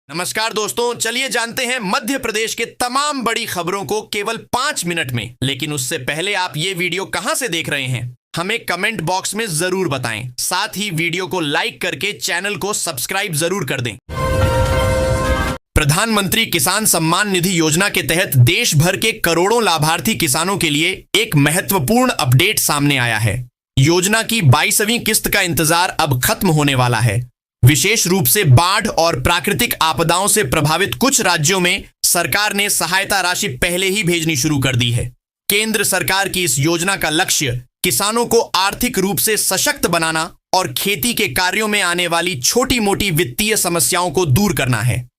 नमस्कार दोस्तों, चलिए जानते हैं मध्य प्रदेश के तमाम बड़ी खबरों को केवल 5 मिनट में। लेकिन उससे पहले आप ये वीडियो कहां से देख रहे हैं हमें कमेंट बॉक्स में जरूर बताएं। साथ ही वीडियो को लाइक करके चैनल को सब्सक्राइब जरूर कर दें। प्रधानमंत्री किसान सम्मान निधि योजना के तहत देश भर के करोड़ों लाभार्थी किसानों के लिए एक महत्वपूर्ण अपडेट सामने आया है। योजना की 22वीं किस्त का इंतजार अब खत्म होने वाला है। विशेष रूप से बाढ़ और प्राकृतिक आपदाओं से प्रभावित कुछ राज्यों में सरकार ने सहायता राशि पहले ही भेजनी शुरू कर दी है। केंद्र सरकार की इस योजना का लक्ष्य किसानों को आर्थिक रूप से सशक्त बनाना और खेती के कार्यों में आने वाली छोटी मोटी वित्तीय समस्याओं को दूर करना है।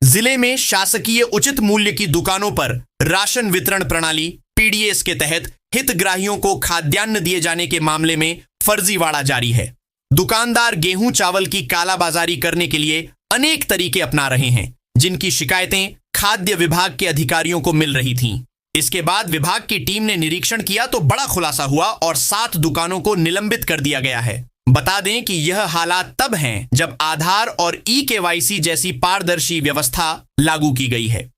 जिले में शासकीय उचित मूल्य की दुकानों पर राशन वितरण प्रणाली पीडीएस के तहत हितग्राहियों को खाद्यान्न दिए जाने के मामले में फर्जीवाड़ा जारी है। दुकानदार गेहूं चावल की कालाबाजारी करने के लिए अनेक तरीके अपना रहे हैं, जिनकी शिकायतें खाद्य विभाग के अधिकारियों को मिल रही थीं। इसके बाद विभाग की टीम ने निरीक्षण किया तो बड़ा खुलासा हुआ और 7 दुकानों को निलंबित कर दिया गया है। बता दें कि यह हालात तब हैं जब आधार और ई-केवाईसी जैसी पारदर्शी व्यवस्था लागू की गई है।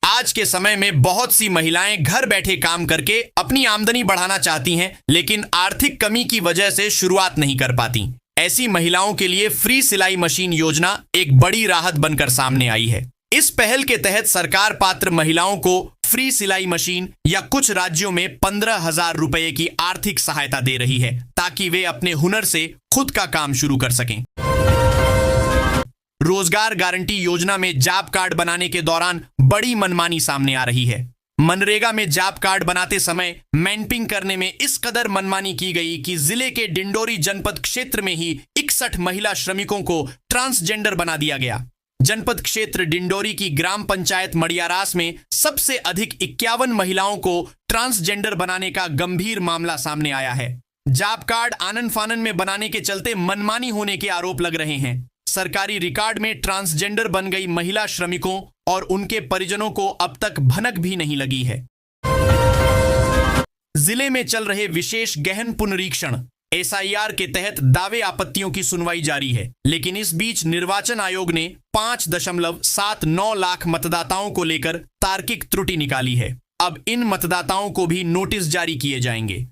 आज के समय में बहुत सी महिलाएं घर बैठे काम करके अपनी आमदनी बढ़ाना चाहती हैं, लेकिन आर्थिक कमी की वजह से शुरुआत नहीं कर पाती। ऐसी महिलाओं के लिए फ्री सिलाई मशीन योजना एक बड़ी राहत बनकर सामने आई है। इस पहल के तहत सरकार पात्र महिलाओं को फ्री सिलाई मशीन या कुछ राज्यों में 15,000 रुपए की आर्थिक सहायता दे रही है, ताकि वे अपने हुनर से खुद का काम शुरू कर सकें। रोजगार गारंटी योजना में जॉब कार्ड बनाने के दौरान बड़ी मनमानी सामने आ रही है। मनरेगा में जॉब कार्ड बनाते समय मैनपिंग करने में इस कदर मनमानी की गई कि जिले के डिंडोरी जनपद क्षेत्र में ही 61 महिला श्रमिकों को ट्रांसजेंडर बना दिया गया। जनपद क्षेत्र डिंडोरी की ग्राम पंचायत मड़ियारास में सबसे अधिक 51 महिलाओं को ट्रांसजेंडर बनाने का गंभीर मामला सामने आया है। जॉब कार्ड आनन फानन में बनाने के चलते मनमानी होने के आरोप लग रहे हैं। सरकारी रिकॉर्ड में ट्रांसजेंडर बन गई महिला श्रमिकों और उनके परिजनों को अब तक भनक भी नहीं लगी है। जिले में चल रहे विशेष गहन पुनरीक्षण एसआईआर के तहत दावे आपत्तियों की सुनवाई जारी है, लेकिन इस बीच निर्वाचन आयोग ने 5.79 लाख मतदाताओं को लेकर तार्किक त्रुटि निकाली है। अब इन मतदाताओं को भी नोटिस जारी किए जाएंगे।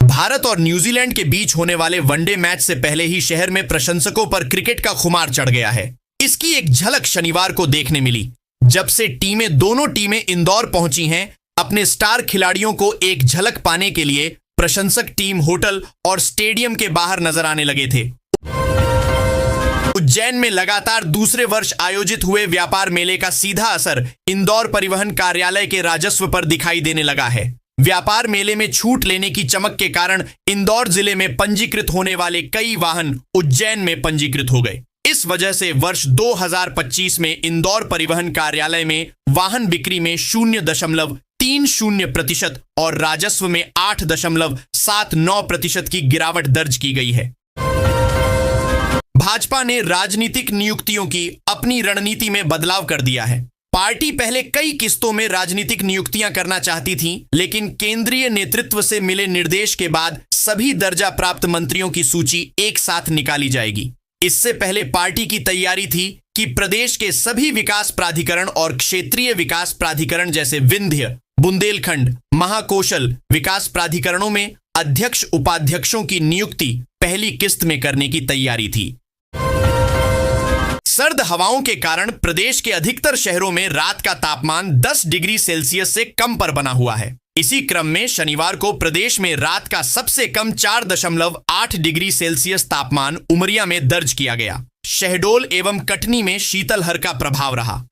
भारत और न्यूजीलैंड के बीच होने वाले वनडे मैच से पहले ही शहर में प्रशंसकों पर क्रिकेट का खुमार चढ़ गया है। इसकी एक झलक शनिवार को देखने मिली, जब से दोनों टीमें इंदौर पहुंची हैं। अपने स्टार खिलाड़ियों को एक झलक पाने के लिए प्रशंसक टीम होटल और स्टेडियम के बाहर नजर आने लगे थे। उज्जैन में लगातार दूसरे वर्ष आयोजित हुए व्यापार मेले का सीधा असर इंदौर परिवहन कार्यालय के राजस्व पर दिखाई देने लगा है। व्यापार मेले में छूट लेने की चमक के कारण इंदौर जिले में पंजीकृत होने वाले कई वाहन उज्जैन में पंजीकृत हो गए। इस वजह से वर्ष 2025 में इंदौर परिवहन कार्यालय में वाहन बिक्री में 0.30% और राजस्व में 8.79% की गिरावट दर्ज की गई है। भाजपा ने राजनीतिक नियुक्तियों की अपनी रणनीति में बदलाव कर दिया है। पार्टी पहले कई किस्तों में राजनीतिक नियुक्तियां करना चाहती थी, लेकिन केंद्रीय नेतृत्व से मिले निर्देश के बाद सभी दर्जा प्राप्त मंत्रियों की सूची एक साथ निकाली जाएगी। इससे पहले पार्टी की तैयारी थी कि प्रदेश के सभी विकास प्राधिकरण और क्षेत्रीय विकास प्राधिकरण जैसे विंध्य, बुंदेलखंड, महाकौशल विकास प्राधिकरणों में अध्यक्ष उपाध्यक्षों की नियुक्ति पहली किस्त में करने की तैयारी थी। सर्द हवाओं के कारण प्रदेश के अधिकतर शहरों में रात का तापमान 10 डिग्री सेल्सियस से कम पर बना हुआ है। इसी क्रम में शनिवार को प्रदेश में रात का सबसे कम 4.8 डिग्री सेल्सियस तापमान उमरिया में दर्ज किया गया। शहडोल एवं कटनी में शीतलहर का प्रभाव रहा।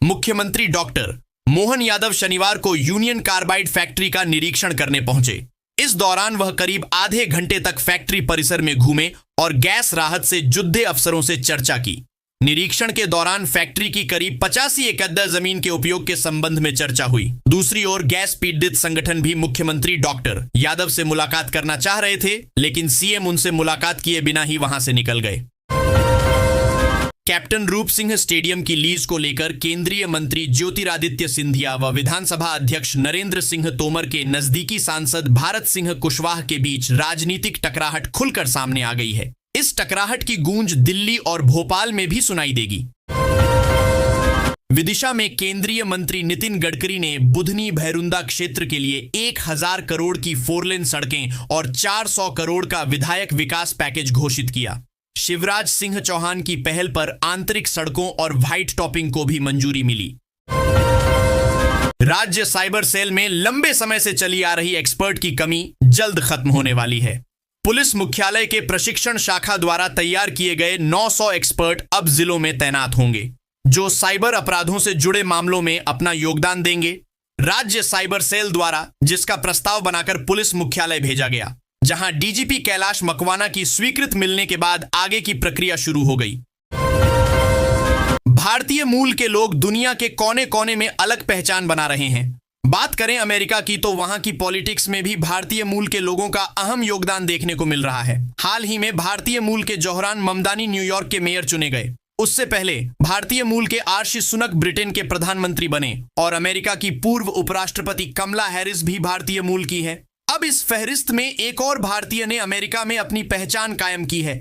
मुख्यमंत्री डॉक्टर मोहन यादव शनिवार को यूनियन कार्बाइड फैक्ट्री का निरीक्षण करने पहुंचे। इस दौरान वह करीब आधे घंटे तक फैक्ट्री परिसर में घूमे और गैस राहत से जुड़े अफसरों से चर्चा की। निरीक्षण के दौरान फैक्ट्री की करीब 85 एकड़ जमीन के उपयोग के संबंध में चर्चा हुई। दूसरी ओर गैस पीड़ित संगठन भी मुख्यमंत्री डॉक्टर यादव से मुलाकात करना चाह रहे थे, लेकिन सीएम उनसे मुलाकात किए बिना ही वहां से निकल गए। कैप्टन रूप सिंह स्टेडियम की लीज को लेकर केंद्रीय मंत्री ज्योतिरादित्य सिंधिया व विधानसभा अध्यक्ष नरेंद्र सिंह तोमर के नजदीकी सांसद भारत सिंह कुशवाहा के बीच राजनीतिक टकराहट खुलकर सामने आ गई है। इस टकराहट की गूंज दिल्ली और भोपाल में भी सुनाई देगी। विदिशा में केंद्रीय मंत्री नितिन गडकरी ने बुधनी भैरुंदा क्षेत्र के लिए 1000 करोड़ की 4 लेन सड़कें और 400 करोड़ का विधायक विकास पैकेज घोषित किया। शिवराज सिंह चौहान की पहल पर आंतरिक सड़कों और व्हाइट टॉपिंग को भी मंजूरी मिली। राज्य साइबर सेल में लंबे समय से चली आ रही एक्सपर्ट की कमी जल्द खत्म होने वाली है। पुलिस मुख्यालय के प्रशिक्षण शाखा द्वारा तैयार किए गए 900 एक्सपर्ट अब जिलों में तैनात होंगे, जो साइबर अपराधों से जुड़े मामलों में अपना योगदान देंगे। राज्य साइबर सेल द्वारा जिसका प्रस्ताव बनाकर पुलिस मुख्यालय भेजा गया, जहां डीजीपी कैलाश मकवाना की स्वीकृति मिलने के बाद आगे की प्रक्रिया शुरू हो गई। भारतीय मूल के लोग दुनिया के कोने कोने में अलग पहचान बना रहे हैं। बात करें अमेरिका की तो वहां की पॉलिटिक्स में भी भारतीय मूल के लोगों का अहम योगदान देखने को मिल रहा है। हाल ही में भारतीय मूल के जोहरान ममदानी न्यूयॉर्क के मेयर चुने गए। उससे पहले भारतीय मूल के आर्शी सुनक ब्रिटेन के प्रधानमंत्री बने और अमेरिका की पूर्व उपराष्ट्रपति कमला हैरिस भी भारतीय मूल की है। अब इस फहरिस्त में एक और भारतीय ने अमेरिका में अपनी पहचान कायम की है।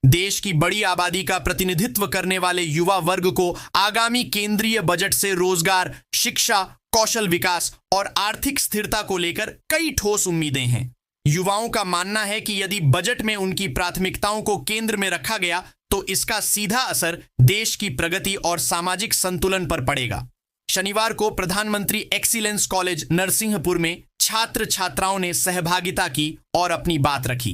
देश की बड़ी आबादी का प्रतिनिधित्व करने वाले युवा वर्ग को आगामी केंद्रीय बजट से रोजगार, शिक्षा, कौशल विकास और आर्थिक स्थिरता को लेकर कई ठोस उम्मीदें हैं। युवाओं का मानना है कि यदि बजट में उनकी प्राथमिकताओं को केंद्र में रखा गया तो इसका सीधा असर देश की प्रगति और सामाजिक संतुलन पर पड़ेगा। शनिवार को प्रधानमंत्री एक्सीलेंस कॉलेज नरसिंहपुर में छात्र छात्राओं ने सहभागिता की और अपनी बात रखी।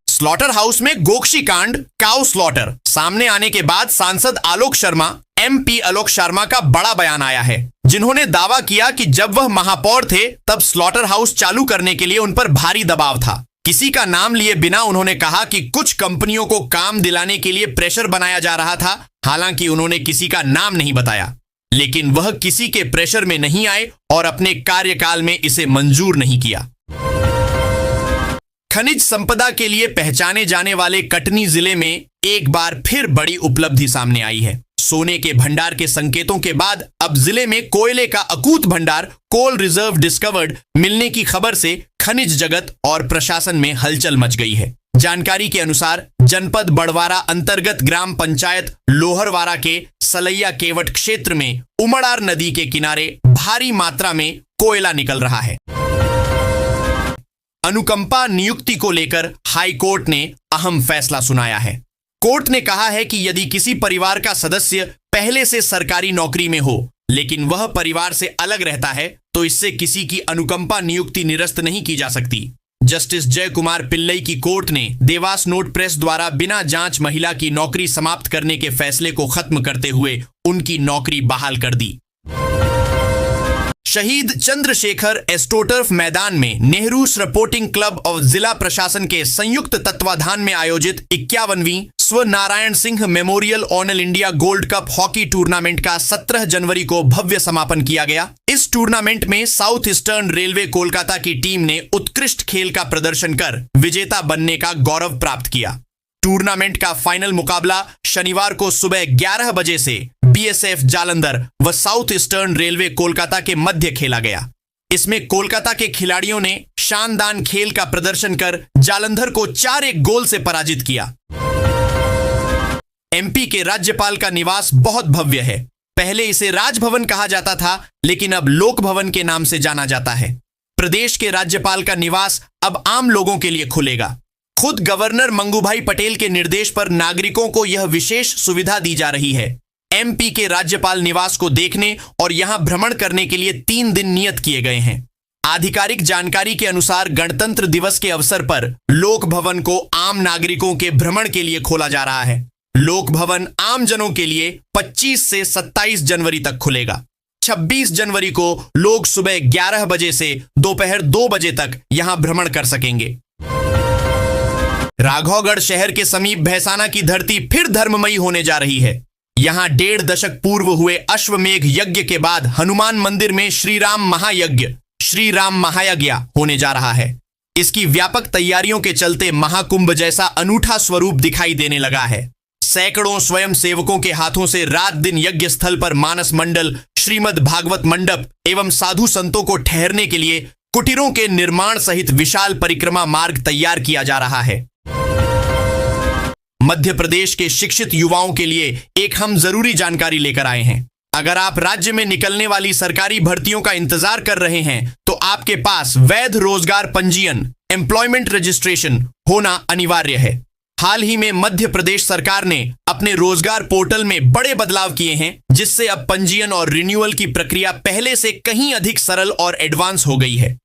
स्लॉटर हाउस में गोक्षी कांड, काउ स्लॉटर सामने आने के बाद सांसद आलोक शर्मा, MP आलोक शर्मा का बड़ा बयान आया है, जिन्होंने दावा किया कि जब वह महापौर थे तब स्लॉटर हाउस चालू करने के लिए उन पर भारी दबाव था। किसी का नाम लिए बिना उन्होंने कहा कि कुछ कंपनियों को काम दिलाने के लिए प्रेशर बनाया जा रहा था। हालांकि उन्होंने किसी का नाम नहीं बताया, लेकिन वह किसी के प्रेशर में नहीं आए और अपने कार्यकाल में इसे मंजूर नहीं किया। खनिज संपदा के लिए पहचाने जाने वाले कटनी जिले में एक बार फिर बड़ी उपलब्धि सामने आई है। सोने के भंडार के संकेतों के बाद अब जिले में कोयले का अकूत भंडार, कोल रिजर्व डिस्कवर्ड मिलने की खबर से खनिज जगत और प्रशासन में हलचल मच गई है। जानकारी के अनुसार जनपद बड़वारा अंतर्गत ग्राम पंचायत लोहरवारा के सलैया केवट क्षेत्र में उमड़ार नदी के किनारे भारी मात्रा में कोयला निकल रहा है। अनुकंपा नियुक्ति को लेकर हाई कोर्ट ने अहम फैसला सुनाया है। कोर्ट ने कहा है कि यदि किसी परिवार का सदस्य पहले से सरकारी नौकरी में हो लेकिन वह परिवार से अलग रहता है तो इससे किसी की अनुकंपा नियुक्ति निरस्त नहीं की जा सकती। जस्टिस जय कुमार पिल्लई की कोर्ट ने देवास नोट प्रेस द्वारा बिना जांच महिला की नौकरी समाप्त करने के फैसले को खत्म करते हुए उनकी नौकरी बहाल कर दी। शहीद चंद्रशेखर एस्ट्रोटर्फ मैदान में नेहरू सपोर्टिंग क्लब और जिला प्रशासन के संयुक्त तत्वाधान में आयोजित 51वीं स्व Narayan Singh memorial all India gold cup hockey tournament का 17 जनवरी को भव्य समापन किया गया। इस टूर्नामेंट में साउथ ईस्टर्न रेलवे कोलकाता की टीम ने उत्कृष्ट खेल का प्रदर्शन कर विजेता बनने का गौरव प्राप्त किया। टूर्नामेंट का फाइनल मुकाबला शनिवार को सुबह 11 बजे से BSF जालंधर व साउथ ईस्टर्न रेलवे कोलकाता के मध्य खेला गया। इसमें कोलकाता के खिलाड़ियों ने शानदार खेल का प्रदर्शन कर जालंधर को 4-1 गोल से पराजित किया। MP के राज्यपाल का निवास बहुत भव्य है। पहले इसे राजभवन कहा जाता था, लेकिन अब लोक भवन के नाम से जाना जाता है। प्रदेश के राज्यपाल का निवास अब आम लोगों के लिए खुलेगा। खुद गवर्नर मंगूभाई पटेल के निर्देश पर नागरिकों को यह विशेष सुविधा दी जा रही है। MP के राज्यपाल निवास को देखने और यहां भ्रमण करने के लिए 3 दिन नियत किए गए हैं। आधिकारिक जानकारी के अनुसार गणतंत्र दिवस के अवसर पर लोक भवन को आम नागरिकों के भ्रमण के लिए खोला जा रहा है। लोक भवन आम जनों के लिए 25 से 27 जनवरी तक खुलेगा। 26 जनवरी को लोग सुबह 11 बजे से दोपहर 2 बजे तक यहां भ्रमण कर सकेंगे। राघौगढ़ शहर के समीप भैसाना की धरती फिर धर्ममयी होने जा रही है। यहां 1.5 दशक पूर्व हुए अश्वमेघ यज्ञ के बाद हनुमान मंदिर में श्री राम महायज्ञ होने जा रहा है। इसकी व्यापक तैयारियों के चलते महाकुंभ जैसा अनूठा स्वरूप दिखाई देने लगा है। सैकड़ों स्वयं सेवकों के हाथों से रात दिन यज्ञ स्थल पर मानस मंडल, श्रीमद् भागवत मंडप एवं साधु संतों को ठहरने के लिए कुटीरों के निर्माण सहित विशाल परिक्रमा मार्ग तैयार किया जा रहा है। मध्य प्रदेश के शिक्षित युवाओं के लिए एक हम जरूरी जानकारी लेकर आए हैं। अगर आप राज्य में निकलने वाली सरकारी भर्तियों का इंतजार कर रहे हैं तो आपके पास वैध रोजगार पंजीयन एम्प्लॉयमेंट रजिस्ट्रेशन होना अनिवार्य है। हाल ही में मध्य प्रदेश सरकार ने अपने रोजगार पोर्टल में बड़े बदलाव किए हैं, जिससे अब पंजीयन और रिन्यूअल की प्रक्रिया पहले से कहीं अधिक सरल और एडवांस हो गई है।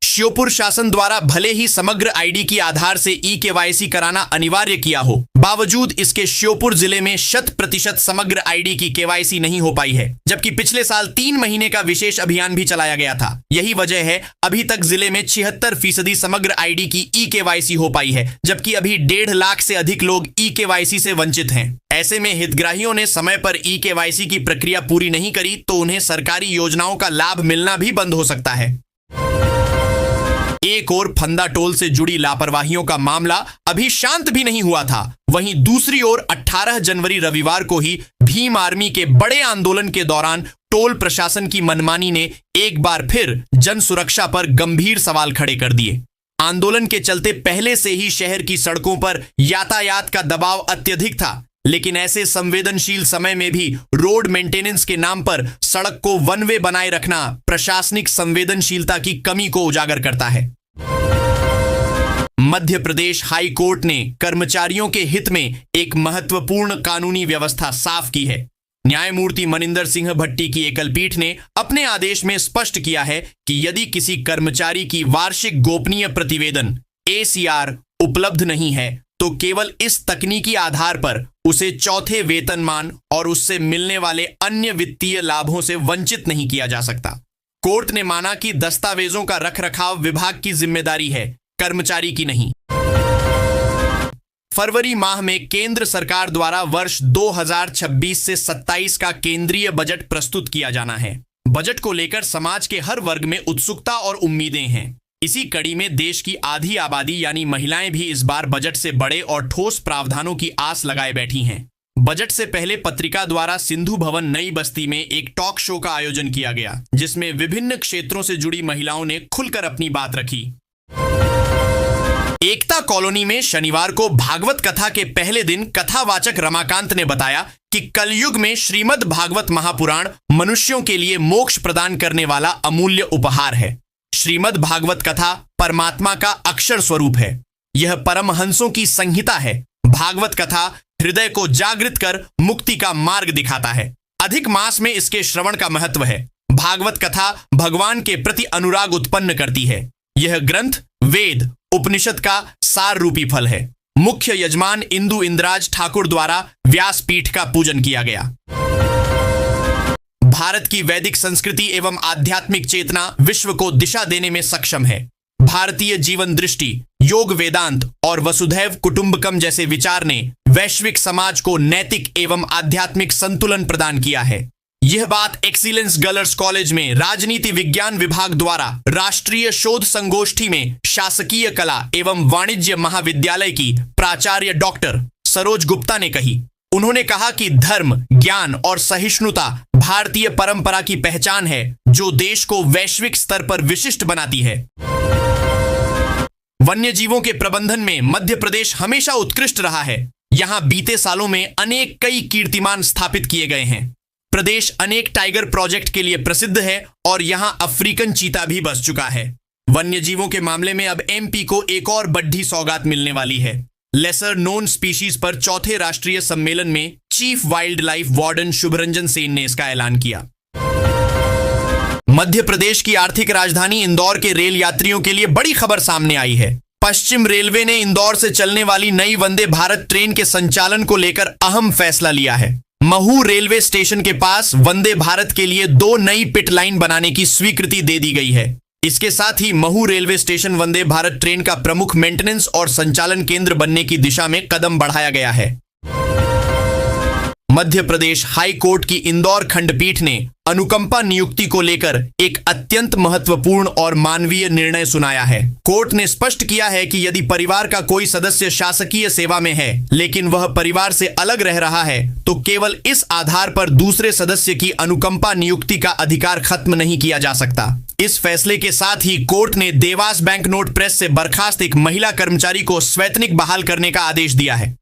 श्योपुर शासन द्वारा भले ही समग्र आईडी की आधार से ई-केवाईसी कराना अनिवार्य किया हो, बावजूद इसके श्योपुर जिले में 100% समग्र आईडी की केवाईसी नहीं हो पाई है, जबकि पिछले साल 3 महीने का विशेष अभियान भी चलाया गया था। यही वजह है अभी तक जिले में 76% समग्र आईडी की ई-केवाईसी हो पाई है, जबकि अभी 1.5 लाख से अधिक लोग ई-केवाईसी से वंचित हैं। ऐसे में हितग्राहियों ने समय पर ई-केवाईसी की प्रक्रिया पूरी नहीं करी तो उन्हें सरकारी योजनाओं का लाभ मिलना भी बंद हो सकता है। एक और फंदा टोल से जुड़ी लापरवाहियों का मामला अभी शांत भी नहीं हुआ था, वहीं दूसरी ओर 18 जनवरी रविवार को ही भीम आर्मी के बड़े आंदोलन के दौरान टोल प्रशासन की मनमानी ने एक बार फिर जन सुरक्षा पर गंभीर सवाल खड़े कर दिए। आंदोलन के चलते पहले से ही शहर की सड़कों पर यातायात का दबाव अत्यधिक था, लेकिन ऐसे संवेदनशील समय में भी रोड मेंटेनेंस के नाम पर सड़क को वन वे बनाए रखना प्रशासनिक संवेदनशीलता की कमी को उजागर करता है। मध्य प्रदेश हाई कोर्ट ने कर्मचारियों के हित में एक महत्वपूर्ण कानूनी व्यवस्था साफ की है। न्यायमूर्ति मनिंदर सिंह भट्टी की एकल पीठ ने अपने आदेश में स्पष्ट किया है कि यदि किसी कर्मचारी की वार्षिक गोपनीय प्रतिवेदन ACR उपलब्ध नहीं है तो केवल इस तकनीकी आधार पर उसे चौथे वेतनमान और उससे मिलने वाले अन्य वित्तीय लाभों से वंचित नहीं किया जा सकता। कोर्ट ने माना कि दस्तावेजों का रखरखाव विभाग की जिम्मेदारी है, कर्मचारी की नहीं। फरवरी माह में केंद्र सरकार द्वारा वर्ष 2026 से 27 का केंद्रीय बजट प्रस्तुत किया जाना है। बजट को लेकर समाज के हर वर्ग में उत्सुकता और उम्मीदें हैं। इसी कड़ी में देश की आधी आबादी यानी महिलाएं भी इस बार बजट से बड़े और ठोस प्रावधानों की आस लगाए बैठी हैं। बजट से पहले पत्रिका द्वारा सिंधु भवन नई बस्ती में एक टॉक शो का आयोजन किया गया, जिसमें विभिन्न क्षेत्रों से जुड़ी महिलाओं ने खुलकर अपनी बात रखी। एकता कॉलोनी में शनिवार को भागवत कथा के पहले दिन कथावाचक रमाकांत ने बताया कि कलयुग में श्रीमद् भागवत महापुराण मनुष्यों के लिए मोक्ष प्रदान करने वाला अमूल्य उपहार है। श्रीमद् भागवत कथा परमात्मा का अक्षर स्वरूप है। यह परमहंसों की संहिता है। भागवत कथा हृदय को जागृत कर मुक्ति का मार्ग दिखाता है। अधिक मास में इसके श्रवण का महत्व है। भागवत कथा भगवान के प्रति अनुराग उत्पन्न करती है। यह ग्रंथ वेद उपनिषद का सार रूपी फल है। मुख्य यजमान इंदु इंद्राज ठाकुर द्वारा व्यासपीठ का पूजन किया गया। भारत की वैदिक संस्कृति एवं आध्यात्मिक चेतना विश्व को दिशा देने में सक्षम है। भारतीय जीवन दृष्टि, योग वेदांत और वसुधैव कुटुंबकम जैसे विचार ने वैश्विक समाज को नैतिक एवं आध्यात्मिक संतुलन प्रदान किया है। यह बात एक्सीलेंस गर्ल्स कॉलेज में राजनीति विज्ञान विभाग द्वारा राष्ट्रीय शोध संगोष्ठी में शासकीय कला एवं वाणिज्य महाविद्यालय की प्राचार्य डॉक्टर सरोज गुप्ता ने कही। उन्होंने कहा कि धर्म, ज्ञान और सहिष्णुता भारतीय परंपरा की पहचान है, जो देश को वैश्विक स्तर पर विशिष्ट बनाती है। वन्य जीवों के प्रबंधन में मध्य प्रदेश हमेशा उत्कृष्ट रहा है। यहां बीते सालों में अनेक कई कीर्तिमान स्थापित किए गए हैं। प्रदेश अनेक टाइगर प्रोजेक्ट के लिए प्रसिद्ध है और यहां अफ्रीकन चीता भी बस चुका है। वन्य जीवों के मामले में अब MP को एक और बड़ी सौगात मिलने वाली है। लेसर नोन स्पीशीज पर चौथे राष्ट्रीय सम्मेलन में chief wildlife warden Subhranjan Sen ने इसका ऐलान किया। मध्य प्रदेश की आर्थिक राजधानी इंदौर के रेल यात्रियों के लिए बड़ी खबर सामने आई है। पश्चिम रेलवे ने इंदौर से चलने वाली नई वंदे भारत ट्रेन के संचालन को लेकर अहम फैसला लिया है। महू रेलवे स्टेशन के पास वंदे भारत के लिए 2 नई पिट लाइन बनाने की स्वीकृति दे दी गई है। इसके साथ ही Mhow railway station Vande Bharat train का प्रमुख मेंटेनेंस और संचालन केंद्र बनने की दिशा में कदम बढ़ाया गया है। मध्य प्रदेश हाई कोर्ट की इंदौर खंडपीठ ने अनुकंपा नियुक्ति को लेकर एक अत्यंत महत्वपूर्ण और मानवीय निर्णय सुनाया है। कोर्ट ने स्पष्ट किया है कि यदि परिवार का कोई सदस्य शासकीय सेवा में है लेकिन वह परिवार से अलग रह रहा है तो केवल इस आधार पर दूसरे सदस्य की अनुकंपा नियुक्ति का अधिकार खत्म नहीं किया जा सकता। इस फैसले के साथ ही कोर्ट ने देवास बैंक नोट प्रेस से बर्खास्त एक महिला कर्मचारी को स्वैतनिक बहाल करने का आदेश दिया है।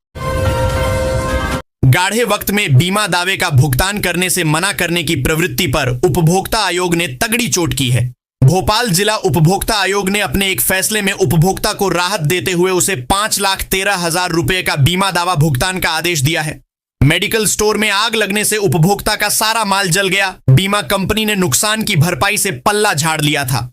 गाढ़े वक्त में बीमा दावे का भुगतान करने से मना करने की प्रवृत्ति पर उपभोक्ता आयोग ने तगड़ी चोट की है। भोपाल जिला उपभोक्ता आयोग ने अपने एक फैसले में उपभोक्ता को राहत देते हुए उसे 5,13,000 रुपए का बीमा दावा भुगतान का आदेश दिया है। मेडिकल स्टोर में आग लगने से उपभोक्ता का सारा माल जल गया। बीमा कंपनी ने नुकसान की भरपाई से पल्ला झाड़ लिया था।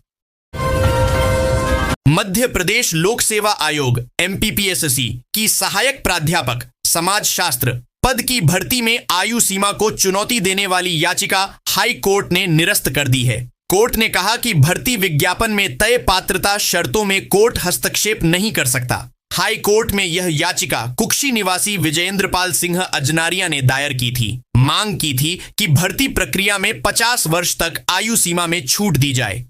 मध्य प्रदेश लोक सेवा आयोग MPPSC की सहायक प्राध्यापक समाज शास्त्र पद की भर्ती में आयु सीमा को चुनौती देने वाली याचिका हाई कोर्ट ने निरस्त कर दी है। कोर्ट ने कहा कि भर्ती विज्ञापन में तय पात्रता शर्तों में कोर्ट हस्तक्षेप नहीं कर सकता। हाई कोर्ट में यह याचिका कुक्षी निवासी विजयेंद्र पाल सिंह अजनारिया ने दायर की थी। मांग की थी कि भर्ती प्रक्रिया में 50 वर्ष तक आयु सीमा में छूट दी जाए।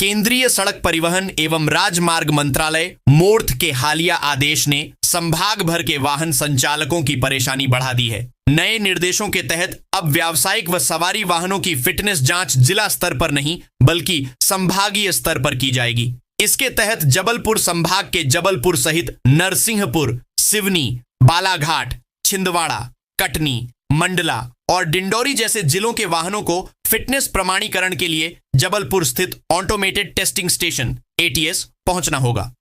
केंद्रीय सड़क परिवहन एवं राजमार्ग मंत्रालय मोर्थ के हालिया आदेश ने संभाग भर के वाहन संचालकों की परेशानी बढ़ा दी है। नए निर्देशों के तहत अब व्यावसायिक व सवारी वाहनों की फिटनेस जांच जिला स्तर पर नहीं बल्कि संभागीय स्तर पर की जाएगी। इसके तहत जबलपुर संभाग के जबलपुर सहित नरसिंहपुर, सिवनी, बालाघाट, छिंदवाड़ा, कटनी, मंडला और डिंडौरी जैसे जिलों के वाहनों को फिटनेस प्रमाणीकरण के लिए जबलपुर स्थित ऑटोमेटेड टेस्टिंग स्टेशन ATS पहुंचना होगा।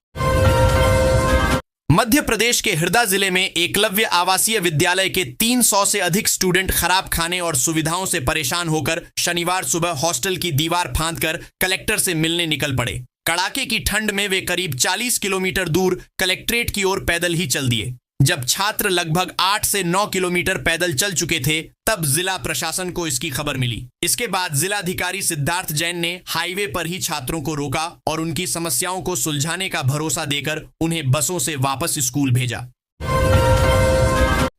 मध्य प्रदेश के हरदा जिले में एकलव्य आवासीय विद्यालय के 300 से अधिक स्टूडेंट खराब खाने और सुविधाओं से परेशान होकर शनिवार सुबह हॉस्टल की दीवार फांदकर कलेक्टर से मिलने निकल पड़े। कड़ाके की ठंड में वे करीब 40 किलोमीटर दूर कलेक्ट्रेट की ओर पैदल ही चल दिए। जब छात्र लगभग 8 से 9 किलोमीटर पैदल चल चुके थे तब जिला प्रशासन को इसकी खबर मिली। इसके बाद जिलाधिकारी सिद्धार्थ जैन ने हाईवे पर ही छात्रों को रोका और उनकी समस्याओं को सुलझाने का भरोसा देकर उन्हें बसों से वापस स्कूल भेजा।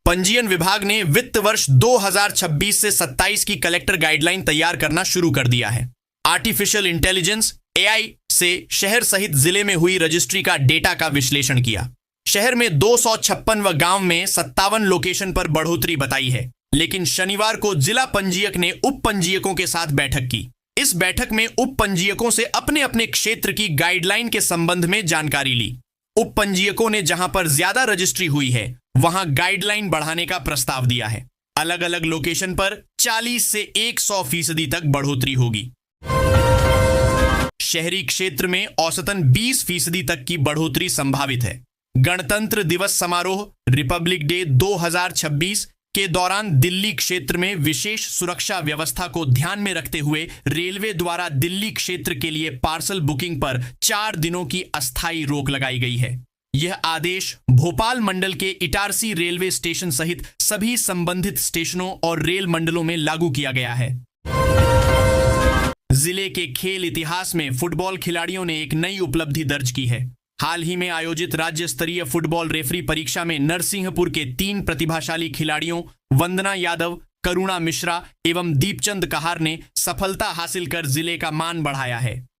पंजीयन विभाग ने वित्त वर्ष 2026 से 27 की कलेक्टर गाइडलाइन तैयार करना शुरू कर दिया है। आर्टिफिशियल इंटेलिजेंस AI से शहर सहित जिले में हुई रजिस्ट्री का डेटा का विश्लेषण किया। शहर में 256 व गांव में 57 लोकेशन पर बढ़ोतरी बताई है। लेकिन शनिवार को जिला पंजीयक ने उप पंजीयकों के साथ बैठक की। इस बैठक में उप पंजीयकों से अपने अपने क्षेत्र की गाइडलाइन के संबंध में जानकारी ली। उप पंजीयकों ने जहां पर ज्यादा रजिस्ट्री हुई है वहां गाइडलाइन बढ़ाने का प्रस्ताव दिया है। अलग अलग लोकेशन पर 40 से 100% तक बढ़ोतरी होगी। शहरी क्षेत्र में औसतन 20% तक की बढ़ोतरी संभावित है। गणतंत्र दिवस समारोह रिपब्लिक डे 2026 के दौरान दिल्ली क्षेत्र में विशेष सुरक्षा व्यवस्था को ध्यान में रखते हुए रेलवे द्वारा दिल्ली क्षेत्र के लिए पार्सल बुकिंग पर 4 दिनों की अस्थायी रोक लगाई गई है। यह आदेश भोपाल मंडल के इटारसी रेलवे स्टेशन सहित सभी संबंधित स्टेशनों और रेल मंडलों में लागू किया गया है। जिले के खेल इतिहास में फुटबॉल खिलाड़ियों ने एक नई उपलब्धि दर्ज की है। हाल ही में आयोजित राज्य स्तरीय फुटबॉल रेफरी परीक्षा में नरसिंहपुर के 3 प्रतिभाशाली खिलाड़ियों वंदना यादव, करुणा मिश्रा एवं दीपचंद कहार ने सफलता हासिल कर जिले का मान बढ़ाया है।